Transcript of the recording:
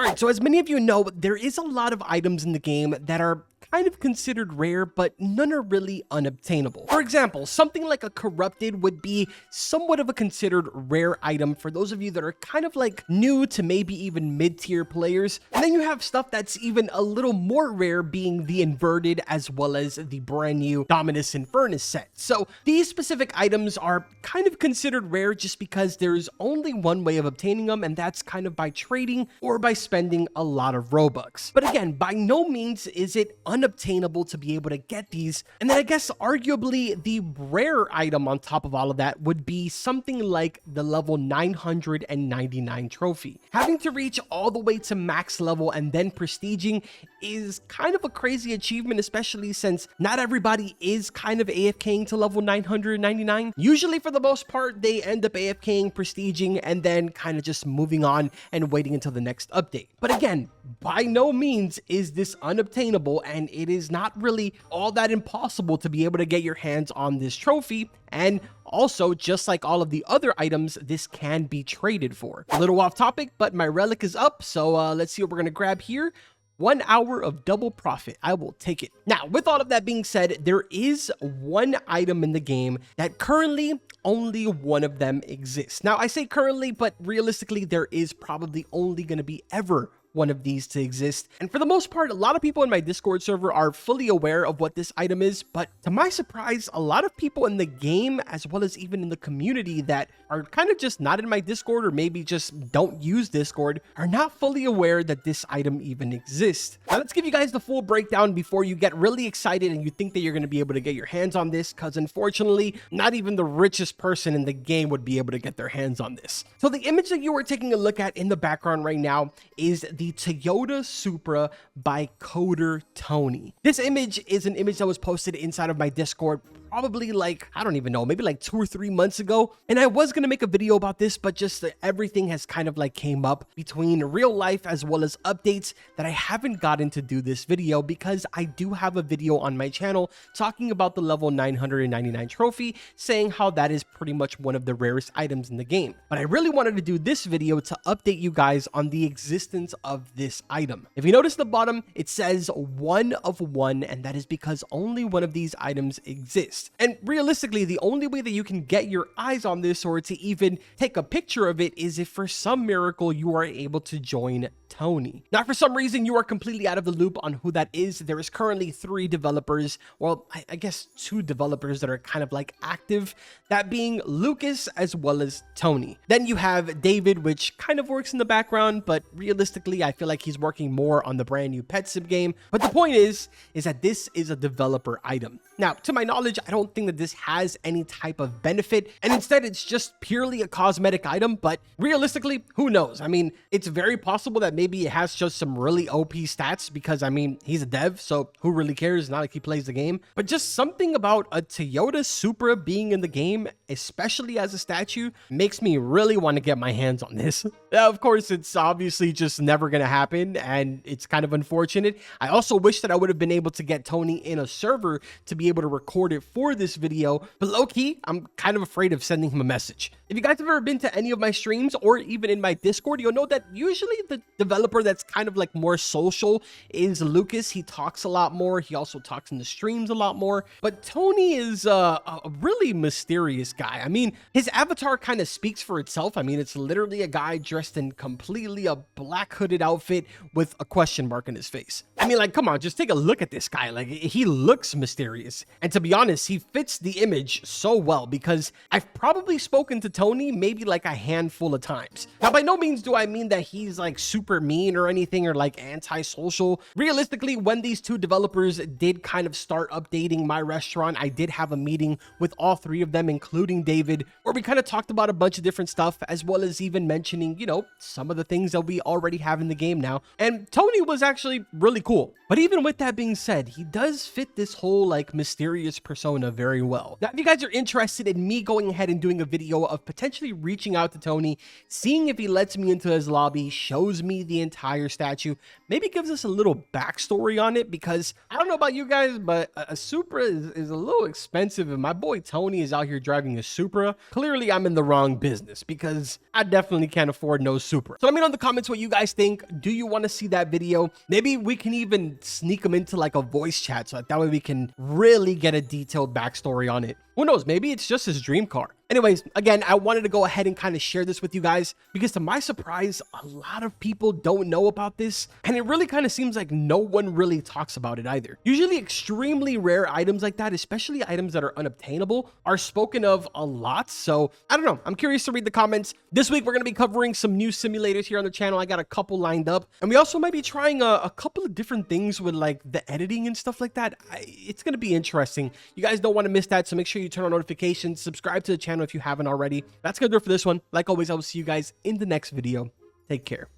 All right, so as many of you know, there is a lot of items in the game that are kind of considered rare, but none are really unobtainable. For example, something like a corrupted would be somewhat of a considered rare item for those of you that are kind of like new to maybe even mid-tier players. And then you have stuff that's even a little more rare, being the inverted as well as the brand new Dominus Infernus set. So these specific items are kind of considered rare just because there's only one way of obtaining them, and that's kind of by trading or by spending a lot of Robux. But again, by no means is it unobtainable to be able to get these. And then I guess arguably the rare item on top of all of that would be something like the level 999 trophy. Having to reach all the way to max level and then prestiging is kind of a crazy achievement, especially since not everybody is kind of AFKing to level 999. Usually for the most part, they end up AFKing, prestiging, and then kind of just moving on and waiting until the next update. But again, by no means is this unobtainable, and it is not really all that impossible to be able to get your hands on this trophy. And also, just like all of the other items, this can be traded for. A little off topic, but my relic is up, so let's see what we're gonna grab here. 1 hour of double profit. I will take it. Now, with all of that being said, there is one item in the game that currently only one of them exists. Now, I say currently, but realistically, there is probably only going to be ever one of these to exist. And for the most part, a lot of people in my Discord server are fully aware of what this item is, but to my surprise, a lot of people in the game, as well as even in the community that are kind of just not in my Discord or maybe just don't use Discord, are not fully aware that this item even exists. Now let's give you guys the full breakdown before you get really excited and you think that you're going to be able to get your hands on this, because unfortunately, not even the richest person in the game would be able to get their hands on this. So the image that you are taking a look at in the background right now is the Toyota Supra by Coder Tony. This image is an image that was posted inside of my Discord probably like, I don't even know, maybe like 2 or 3 months ago. And I was going to make a video about this, but just everything has kind of like came up between real life as well as updates that I haven't gotten to do this video, because I do have a video on my channel talking about the level 999 trophy, saying how that is pretty much one of the rarest items in the game. But I really wanted to do this video to update you guys on the existence of this item. If you notice the bottom, it says 1 of 1, and that is because only one of these items exists. And realistically, the only way that you can get your eyes on this or to even take a picture of it is if for some miracle you are able to join Tony. Now, for some reason, you are completely out of the loop on who that is. There is currently 3 developers, well, I guess 2 developers that are kind of like active, that being Lucas as well as Tony. Then you have David, which kind of works in the background, but realistically, I feel like he's working more on the brand new Pet Sim game. But the point is that this is a developer item. Now, to my knowledge, I don't think that this has any type of benefit, and instead it's just purely a cosmetic item. But realistically, who knows? I mean, it's very possible that maybe it has just some really OP stats, because I mean, he's a dev, so who really cares? Not like he plays the game. But just something about a Toyota Supra being in the game, especially as a statue, makes me really want to get my hands on this. Now, of course, it's obviously just never gonna happen, and it's kind of unfortunate. I also wish that I would have been able to get Tony in a server to be able to record it for this video, but low-key, I'm kind of afraid of sending him a message. If you guys have ever been to any of my streams or even in my Discord, you'll know that usually the developer that's kind of like more social is Lucas. He talks a lot more. He also talks in the streams a lot more. But Tony is a really mysterious guy. I mean, his avatar kind of speaks for itself. I mean, it's literally a guy dressed in completely a black hooded outfit with a question mark in his face. I mean, like, come on, just take a look at this guy. Like, he looks mysterious. And to be honest, he fits the image so well, because I've probably spoken to Tony maybe like a handful of times. Now, by no means do I mean that he's like super mean or anything, or like antisocial. Realistically, when these 2 developers did kind of start updating my restaurant, I did have a meeting with all 3 of them, including David, where we kind of talked about a bunch of different stuff, as well as even mentioning, you know, some of the things that we already have in the game now. And Tony was actually really cool cool. But even with that being said, he does fit this whole like mysterious persona very well. Now, if you guys are interested in me going ahead and doing a video of potentially reaching out to Tony, seeing if he lets me into his lobby, shows me the entire statue, maybe gives us a little backstory on it, because I don't know about you guys, but a Supra is a little expensive, and my boy Tony is out here driving a Supra. Clearly, I'm in the wrong business because I definitely can't afford no Supra. So let me know in the comments what you guys think. Do you want to see that video? Maybe we can even sneak them into like a voice chat, so that way we can really get a detailed backstory on it. Who knows, maybe it's just his dream car. Anyways, again, I wanted to go ahead and kind of share this with you guys because to my surprise, a lot of people don't know about this, and it really kind of seems like no one really talks about it either. Usually extremely rare items like that, especially items that are unobtainable, are spoken of a lot. So I don't know, I'm curious to read the comments. This week, we're going to be covering some new simulators here on the channel. I got a couple lined up, and we also might be trying a couple of different things with like the editing and stuff like that. It's going to be interesting. You guys don't want to miss that, so make sure you turn on notifications, subscribe to the channel if you haven't already. That's gonna do it for this one. Like always, I will see you guys in the next video. Take care.